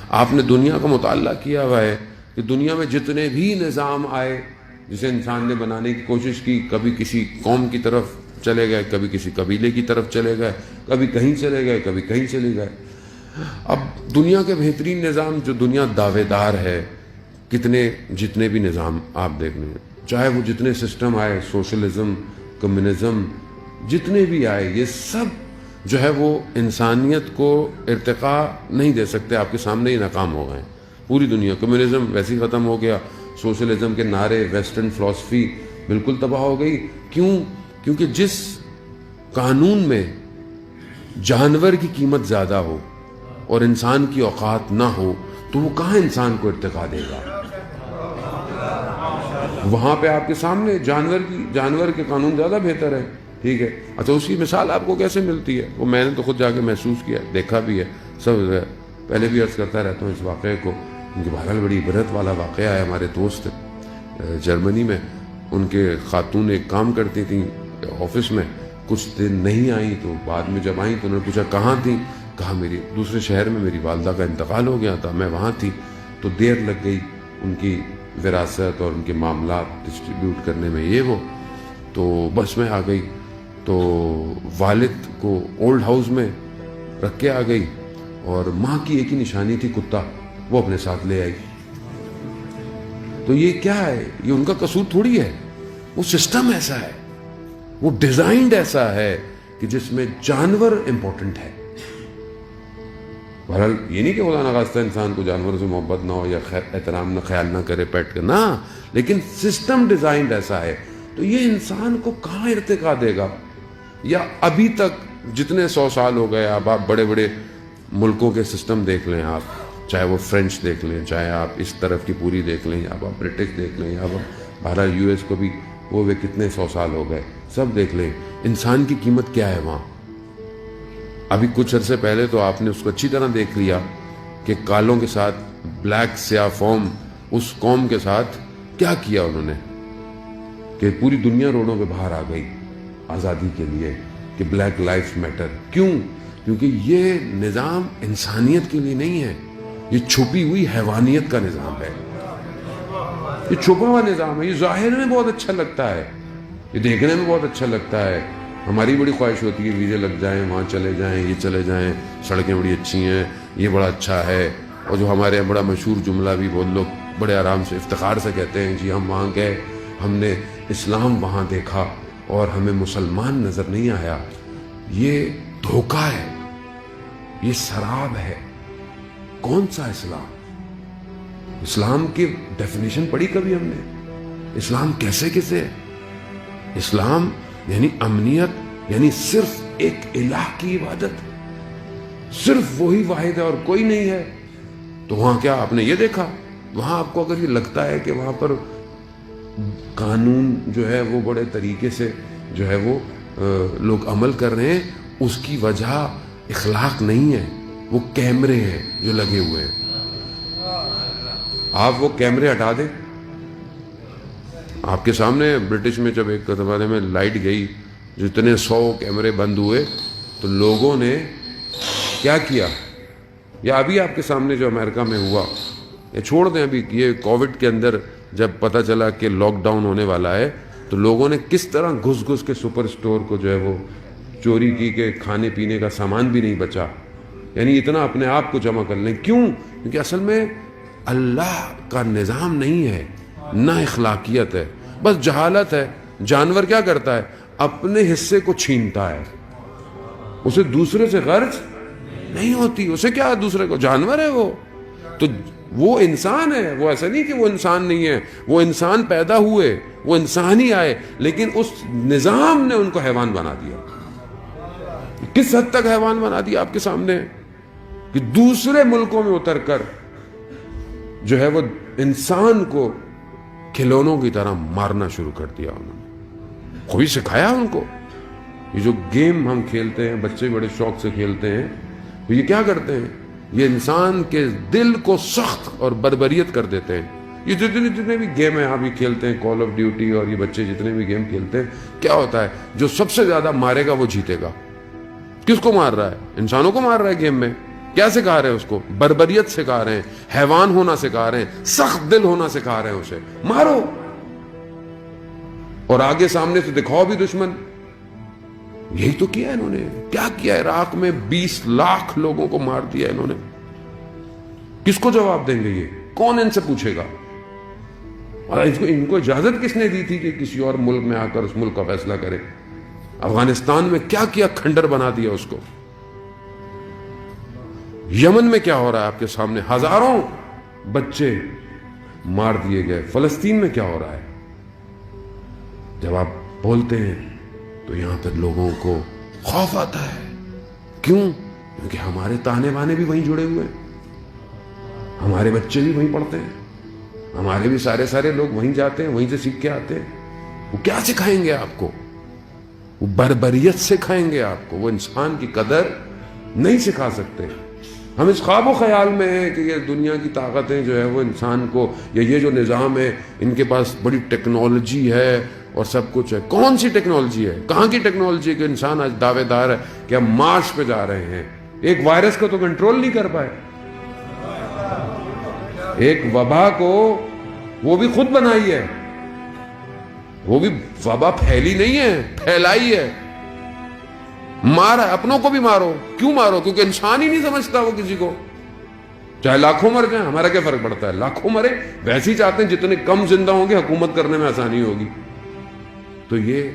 آپ نے دنیا کا مطالعہ کیا ہوا ہے کہ دنیا میں جتنے بھی نظام آئے جسے انسان نے بنانے کی کوشش کی، کبھی کسی قوم کی طرف چلے گئے، کبھی کسی قبیلے کی طرف چلے گئے، کبھی کہیں چلے گئے، کبھی کہیں چلے گئے۔ اب دنیا کے بہترین نظام جو دنیا دعوے دار ہے، جتنے بھی نظام آپ دیکھ لیں، چاہے وہ جتنے سسٹم آئے، سوشلزم، کمیونزم، جتنے بھی آئے، یہ سب جو ہے وہ انسانیت کو ارتقاء نہیں دے سکتے، آپ کے سامنے ہی ناکام ہو گئے۔ پوری دنیا کمیونزم ویسے ہی ختم ہو گیا، سوشلزم کے نعرے، ویسٹرن فلسفی بالکل تباہ ہو گئی۔ کیونکہ جس قانون میں جانور کی قیمت زیادہ ہو اور انسان کی اوقات نہ ہو تو وہ کہاں انسان کو ارتقاء دے گا؟ وہاں پہ آپ کے سامنے جانور کے قانون زیادہ بہتر ہے، ٹھیک ہے۔ اچھا، اس کی مثال آپ کو کیسے ملتی ہے؟ وہ میں نے تو خود جا کے محسوس کیا، دیکھا بھی ہے، سب پہلے بھی عرض کرتا رہتا ہوں اس واقعے کو، ان کی بہرحال بڑی عبرت والا واقعہ ہے۔ ہمارے دوست جرمنی میں، ان کے خاتون ایک کام کرتی تھیں آفس میں، کچھ دن نہیں آئیں، تو بعد میں جب آئیں تو انہوں نے پوچھا کہاں تھیں؟ کہا میری دوسرے شہر میں میری والدہ کا انتقال ہو گیا تھا، میں وہاں تھی، تو دیر لگ گئی ان کی وراثت اور ان کے معاملات ڈسٹریبیوٹ کرنے میں، یہ وہ، تو بس میں آ گئی، تو والد کو اولڈ ہاؤس میں رکھ کے آ گئی، اور ماں کی ایک ہی نشانی تھی کتا، وہ اپنے ساتھ لے آئی۔ تو یہ کیا ہے؟ یہ ان کا قصور تھوڑی ہے، وہ سسٹم ایسا ہے، وہ ڈیزائنڈ ایسا ہے کہ جس میں جانور امپورٹنٹ ہے۔ بہرحال یہ نہیں کہ خدا نخواستہ انسان کو جانوروں سے محبت نہ ہو یا احترام نہ، خیال نہ کرے پیٹ کا، نہ، لیکن سسٹم ڈیزائنڈ ایسا ہے۔ تو یہ انسان کو کہاں ارتقاء دے گا؟ یا ابھی تک جتنے 100 سال ہو گئے، اب آپ بڑے بڑے ملکوں کے سسٹم دیکھ لیں، آپ چاہے وہ فرینچ دیکھ لیں، چاہے آپ اس طرف کی پوری دیکھ لیں، یا آپ برٹش دیکھ لیں، یا آپ بہرحال US کو بھی وہ کتنے 100 سال ہو گئے، سب دیکھ لیں، انسان کی قیمت کیا ہے وہاں؟ ابھی کچھ عرصے پہلے تو آپ نے اس کو اچھی طرح دیکھ لیا کہ کالوں کے ساتھ، بلیک سیاہ فوم، اس قوم کے ساتھ کیا کیا انہوں نے، کہ پوری دنیا روڈوں پہ باہر آ گئی آزادی کے لیے کہ بلیک لائف میٹر۔ کیونکہ یہ نظام انسانیت کے لیے نہیں ہے، یہ چھپی ہوئی حیوانیت کا نظام ہے، یہ چھپا ہوا نظام ہے۔ یہ ظاہر میں بہت اچھا لگتا ہے، یہ دیکھنے میں بہت اچھا لگتا ہے، ہماری بڑی خواہش ہوتی ہے ویزے لگ جائیں، وہاں چلے جائیں، یہ چلے جائیں، سڑکیں بڑی اچھی ہیں، یہ بڑا اچھا ہے۔ اور جو ہمارے بڑا مشہور جملہ بھی بہت لوگ بڑے آرام سے افتخار سے کہتے ہیں، جی ہم وہاں گئے، ہم نے اسلام وہاں دیکھا اور ہمیں مسلمان نظر نہیں آیا۔ یہ دھوکہ ہے، یہ سراب ہے۔ کون سا اسلام؟ اسلام کی ڈیفینیشن پڑھی کبھی ہم نے؟ اسلام کیسے ہے؟ اسلام یعنی امنیت، یعنی صرف ایک الہ کی عبادت، صرف وہی واحد ہے اور کوئی نہیں ہے۔ تو وہاں کیا آپ نے یہ دیکھا؟ وہاں آپ کو اگر یہ لگتا ہے کہ وہاں پر قانون جو ہے وہ بڑے طریقے سے جو ہے وہ لوگ عمل کر رہے ہیں، اس کی وجہ اخلاق نہیں ہے، وہ کیمرے ہیں جو لگے ہوئے ہیں۔ آپ وہ کیمرے ہٹا دیں، آپ کے سامنے برٹش میں جب ایک زمانے میں لائٹ گئی، جتنے 100 کیمرے بند ہوئے، تو لوگوں نے کیا کیا؟ یا ابھی آپ کے سامنے جو امریکہ میں ہوا، یا چھوڑ دیں ابھی، یہ کووڈ کے اندر جب پتہ چلا کہ لاک ڈاؤن ہونے والا ہے، تو لوگوں نے کس طرح گھس کے سپر سٹور کو جو ہے وہ چوری کی کہ کھانے پینے کا سامان بھی نہیں بچا، یعنی اتنا اپنے آپ کو جمع کر لیں۔ کیوں؟ کیونکہ اصل میں اللہ کا نظام نہیں ہے، نہ اخلاقیت ہے، بس جہالت ہے۔ جانور کیا کرتا ہے؟ اپنے حصے کو چھینتا ہے، اسے دوسرے سے غرض نہیں ہوتی، اسے کیا دوسرے کو، جانور ہے وہ، تو وہ انسان ہے، وہ ایسا نہیں کہ وہ انسان نہیں ہے، وہ انسان پیدا ہوئے، وہ انسان ہی آئے، لیکن اس نظام نے ان کو حیوان بنا دیا۔ کس حد تک حیوان بنا دیا آپ کے سامنے، کہ دوسرے ملکوں میں اتر کر جو ہے وہ انسان کو کھلونوں کی طرح مارنا شروع کر دیا انہوں نے۔ کوئی سکھایا ان کو؟ یہ جو گیم ہم کھیلتے ہیں، بچے بڑے شوق سے کھیلتے ہیں، تو یہ کیا کرتے ہیں؟ یہ انسان کے دل کو سخت اور بربریت کر دیتے ہیں۔ یہ جتنے بھی گیم ہیں آپ یہ کھیلتے ہیں، کال آف ڈیوٹی اور یہ بچے جتنے بھی گیم کھیلتے ہیں، کیا ہوتا ہے؟ جو سب سے زیادہ مارے گا وہ جیتے گا۔ کس کو مار رہا ہے؟ انسانوں کو مار رہا ہے گیم میں، کیا سکھا رہے ہیں اس کو؟ بربریت سکھا رہے ہیں، حیوان ہونا سکھا رہے ہیں، سخت دل ہونا سکھا رہے ہیں اسے، مارو، اور آگے سامنے سے دکھاؤ بھی دشمن۔ یہی تو کیا انہوں نے، کیا کیا عراق میں 20 لاکھ لوگوں کو مار دیا انہوں نے۔ کس کو جواب دیں گے یہ؟ کون ان سے پوچھے گا؟ اور ان کو اجازت کس نے دی تھی کہ کسی اور ملک میں آ کر اس ملک کا فیصلہ کرے؟ افغانستان میں کیا کیا کھنڈر بنا دیا اس کو، یمن میں کیا ہو رہا ہے آپ کے سامنے، ہزاروں بچے مار دیے گئے، فلسطین میں کیا ہو رہا ہے۔ جب آپ بولتے ہیں تو یہاں پر لوگوں کو خوف آتا ہے، کیوں؟ کیونکہ ہمارے تانے بانے بھی وہیں جڑے ہوئے ہیں، ہمارے بچے بھی وہیں پڑھتے ہیں، ہمارے بھی سارے لوگ وہیں جاتے ہیں، وہیں سے سیکھ کے آتے ہیں۔ وہ کیا سکھائیں گے آپ کو؟ وہ بربریت سکھائیں گے آپ کو، وہ انسان کی قدر نہیں سکھا سکتے۔ ہم اس خواب و خیال میں ہیں کہ یہ دنیا کی طاقتیں جو ہے وہ انسان کو، یا یہ جو نظام ہے ان کے پاس بڑی ٹیکنالوجی ہے اور سب کچھ ہے۔ کون سی ٹیکنالوجی ہے؟ کہاں کی ٹیکنالوجی کہ انسان آج دعوے دار ہے کہ ہم مارس پہ جا رہے ہیں؟ ایک وائرس کو تو کنٹرول نہیں کر پائے، ایک وبا کو وہ بھی خود بنائی ہے، وہ بھی وبا پھیلی نہیں ہے، پھیلائی ہے، مارا، اپنوں کو بھی مارو۔ کیوں مارو؟ کیونکہ انسان ہی نہیں سمجھتا وہ کسی کو، چاہے لاکھوں مر جائیں، ہمارا کیا فرق پڑتا ہے؟ لاکھوں مرے، ویسے ہی چاہتے ہیں جتنے کم زندہ ہوں گے حکومت کرنے میں آسانی ہوگی۔ تو یہ